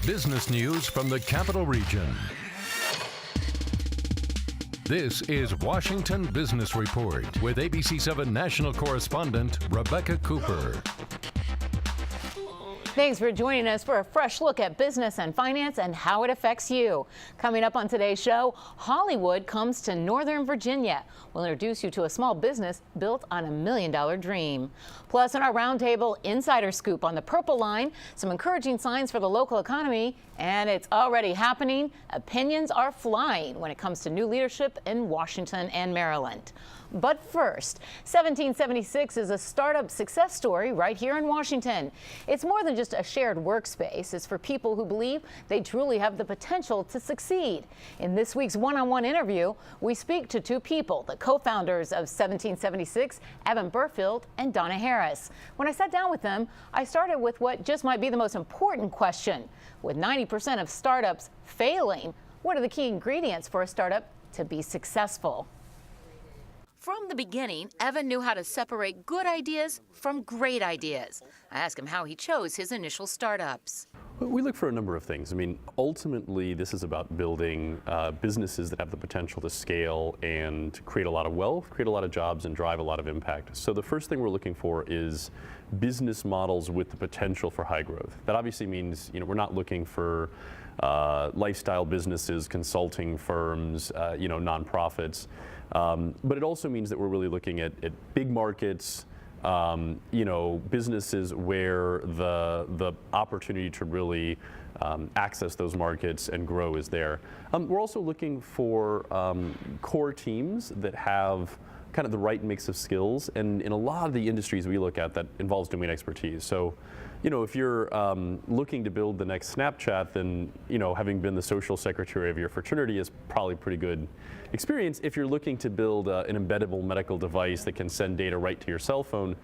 Business news from the Capital Region. This is Washington Business Report with ABC7 national correspondent Rebecca Cooper. Thanks for joining us for a fresh look at business and finance and how it affects you. Coming up on today's show, Hollywood comes to Northern Virginia. We'll introduce you to a small business built on $1 million dream. Plus, in our roundtable insider scoop on the Purple Line, some encouraging signs for the local economy, and it's already happening. Opinions are flying when it comes to new leadership in Washington and Maryland. But first, 1776 is a startup success story right here in Washington. It's more than just a shared workspace. It's for people who believe they truly have the potential to succeed. In this week's one-on-one interview, we speak to two people, the co-founders of 1776, Evan Burfield and Donna Harris. When I sat down with them, I started with what just might be the most important question. With 90% of startups failing, what are the key ingredients for a startup to be successful? From the beginning, Evan knew how to separate good ideas from great ideas. I asked him how he chose his initial startups. We look for a number of things. I mean, ultimately, this is about building businesses that have the potential to scale and create a lot of wealth, create a lot of jobs, and drive a lot of impact. So the first thing we're looking for is business models with the potential for high growth. That obviously means, we're not looking for lifestyle businesses, consulting firms, nonprofits. But it also means that we're really looking at big markets, businesses where the opportunity to really access those markets and grow is there. We're also looking for core teams that have kind of the right mix of skills, and in a lot of the industries we look at, that involves domain expertise. So, if you're looking to build the next Snapchat, then, having been the social secretary of your fraternity is probably pretty good experience. If you're looking to build an embeddable medical device that can send data right to your cell phone,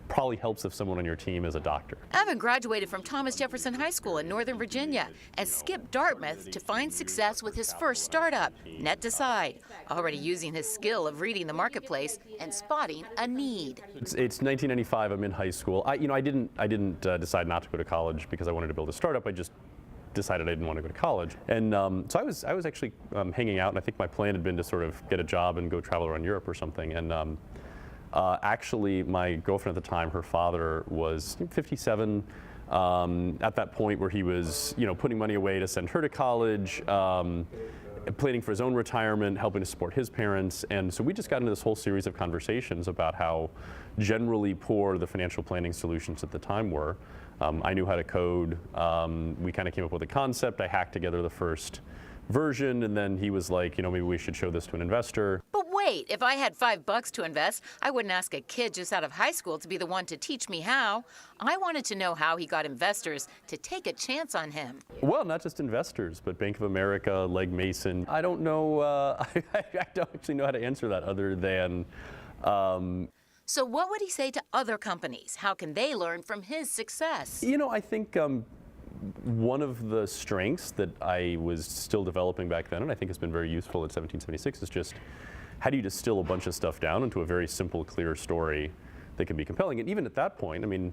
probably helps if someone on your team is a doctor. Evan graduated from Thomas Jefferson High School in Northern Virginia and skipped Dartmouth to find success with his first startup, NetDecide, already using his skill of reading the marketplace and spotting a need. It's 1995. I'm in high school. I didn't decide not to go to college because I wanted to build a startup. I just decided I didn't want to go to college, and so I was actually hanging out, and I think my plan had been to sort of get a job and go travel around Europe or something. And actually, my girlfriend at the time, her father was 57 at that point where he was, putting money away to send her to college, planning for his own retirement, helping to support his parents. And so we just got into this whole series of conversations about how generally poor the financial planning solutions at the time were. I knew how to code. We kind of came up with a concept. I hacked together the first version, and then he was like, maybe we should show this to an investor. But wait, if I had $5 to invest, I wouldn't ask a kid just out of high school to be the one to teach me how. I wanted to know how he got investors to take a chance on him. Well, not just investors, but Bank of America, Legg Mason. I don't know, I don't actually know how to answer that other than... So what would he say to other companies? How can they learn from his success? I think one of the strengths that I was still developing back then, and I think has been very useful at 1776, is just how do you distill a bunch of stuff down into a very simple, clear story that can be compelling. And even at that point, I mean,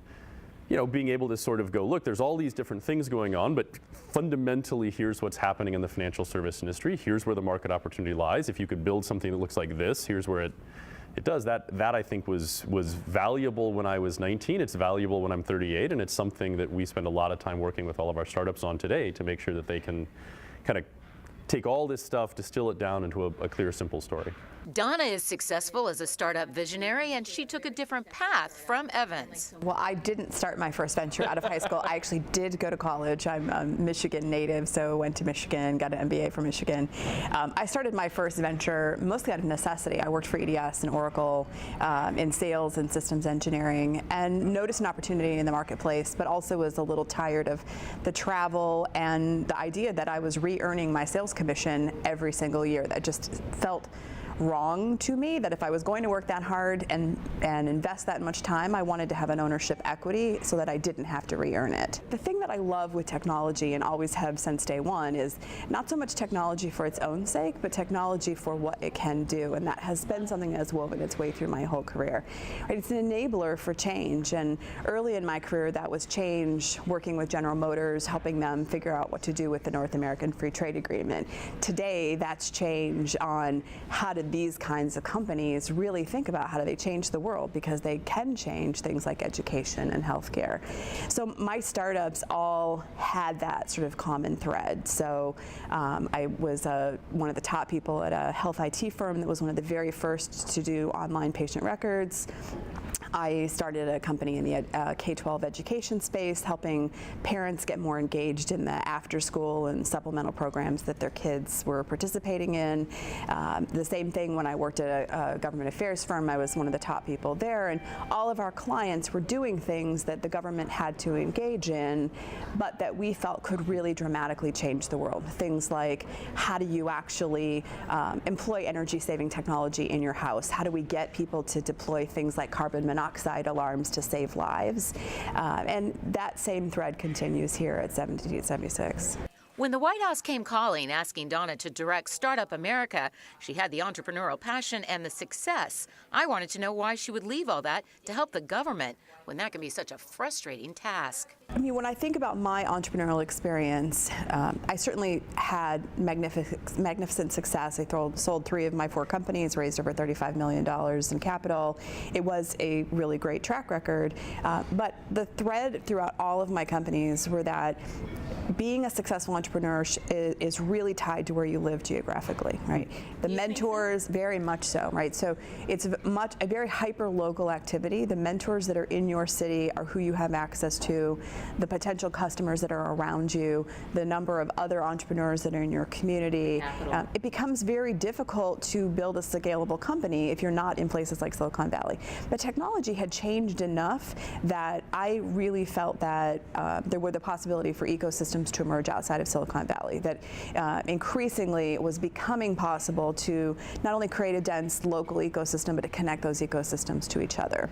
being able to sort of go, look, there's all these different things going on, but fundamentally, here's what's happening in the financial service industry. Here's where the market opportunity lies. If you could build something that looks like this, here's where it does. That I think was valuable when I was 19. It's valuable when I'm 38, and it's something that we spend a lot of time working with all of our startups on today to make sure that they can kind of take all this stuff, distill it down into a clear, simple story. Donna is successful as a startup visionary, and she took a different path from Evan's. Well, I didn't start my first venture out of high school. I actually did go to college. I'm a Michigan native, so went to Michigan, got an MBA from Michigan. I started my first venture mostly out of necessity. I worked for EDS and Oracle in sales and systems engineering, and noticed an opportunity in the marketplace, but also was a little tired of the travel and the idea that I was re-earning my sales commission every single year. That just felt wrong to me, that if I was going to work that hard and invest that much time, I wanted to have an ownership equity so that I didn't have to re-earn it. The thing that I love with technology, and always have since day one, is not so much technology for its own sake, but technology for what it can do, and that has been something that has woven its way through my whole career. Right? It's an enabler for change, and early in my career that was change, working with General Motors, helping them figure out what to do with the North American Free Trade Agreement. Today, that's change on how do these kinds of companies really think about how do they change the world, because they can change things like education and healthcare. So my startups all had that sort of common thread. So I was one of the top people at a health IT firm that was one of the very first to do online patient records. I started a company in the K-12 education space, helping parents get more engaged in the after-school and supplemental programs that their kids were participating in. The same thing when I worked at a government affairs firm. I was one of the top people there, and all of our clients were doing things that the government had to engage in, but that we felt could really dramatically change the world. Things like, how do you actually employ energy-saving technology in your house? How do we get people to deploy things like carbon monoxide alarms to save lives? And that same thread continues here at 1776. When the White House came calling, asking Donna to direct Startup America, she had the entrepreneurial passion and the success. I wanted to know why she would leave all that to help the government, when that can be such a frustrating task. I mean, when I think about my entrepreneurial experience, I certainly had magnificent success. I sold 3 of my 4 companies, raised over $35 million in capital. It was a really great track record. But the thread throughout all of my companies were that being a successful entrepreneur is really tied to where you live geographically, right? The mentors, very much so, right? So it's a very hyper-local activity. The mentors that are in your city are who you have access to, the potential customers that are around you, the number of other entrepreneurs that are in your community. It becomes very difficult to build a scalable company if you're not in places like Silicon Valley. But technology had changed enough that I really felt that there were the possibility for ecosystems to emerge outside of Silicon Valley, that increasingly it was becoming possible to not only create a dense local ecosystem, but to connect those ecosystems to each other.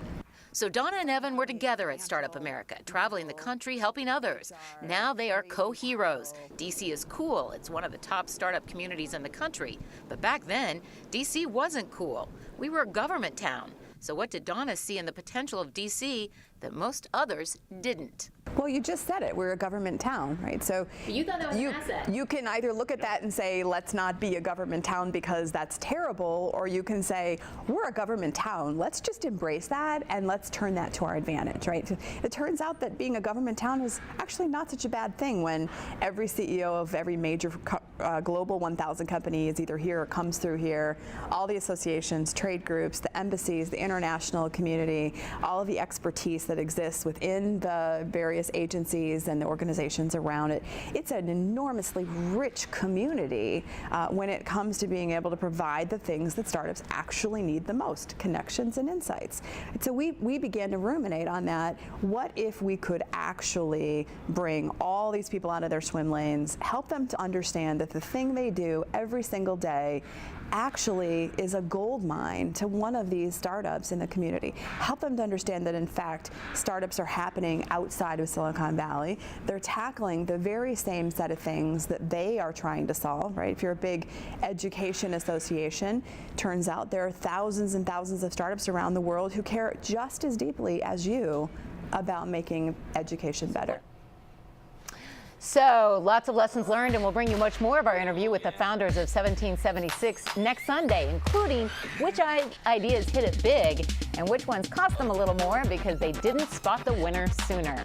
So Donna and Evan were together at Startup America, traveling the country, helping others. Now they are co-heroes. DC is cool. It's one of the top startup communities in the country. But back then, DC wasn't cool. We were a government town. So what did Donna see in the potential of DC that most others didn't? Well, you just said it. We're a government town, right? So you thought that was an asset. You can either look at that and say, let's not be a government town because that's terrible, or you can say, we're a government town. Let's just embrace that and let's turn that to our advantage, right? It turns out that being a government town is actually not such a bad thing when every CEO of every major global 1,000 company is either here or comes through here. All the associations, trade groups, the embassies, the international community, all of the expertise that exists within the various agencies and the organizations around it. It's an enormously rich community when it comes to being able to provide the things that startups actually need the most, connections and insights. And so we began to ruminate on that. What if we could actually bring all these people out of their swim lanes, help them to understand that the thing they do every single day actually is a gold mine to one of these startups in the community. Help them to understand that, in fact, startups are happening outside of Silicon Valley. They're tackling the very same set of things that they are trying to solve, right? If you're a big education association, turns out there are thousands and thousands of startups around the world who care just as deeply as you about making education better. So lots of lessons learned, and we'll bring you much more of our interview with the founders of 1776 next Sunday, including which ideas hit it big and which ones cost them a little more because they didn't spot the winner sooner.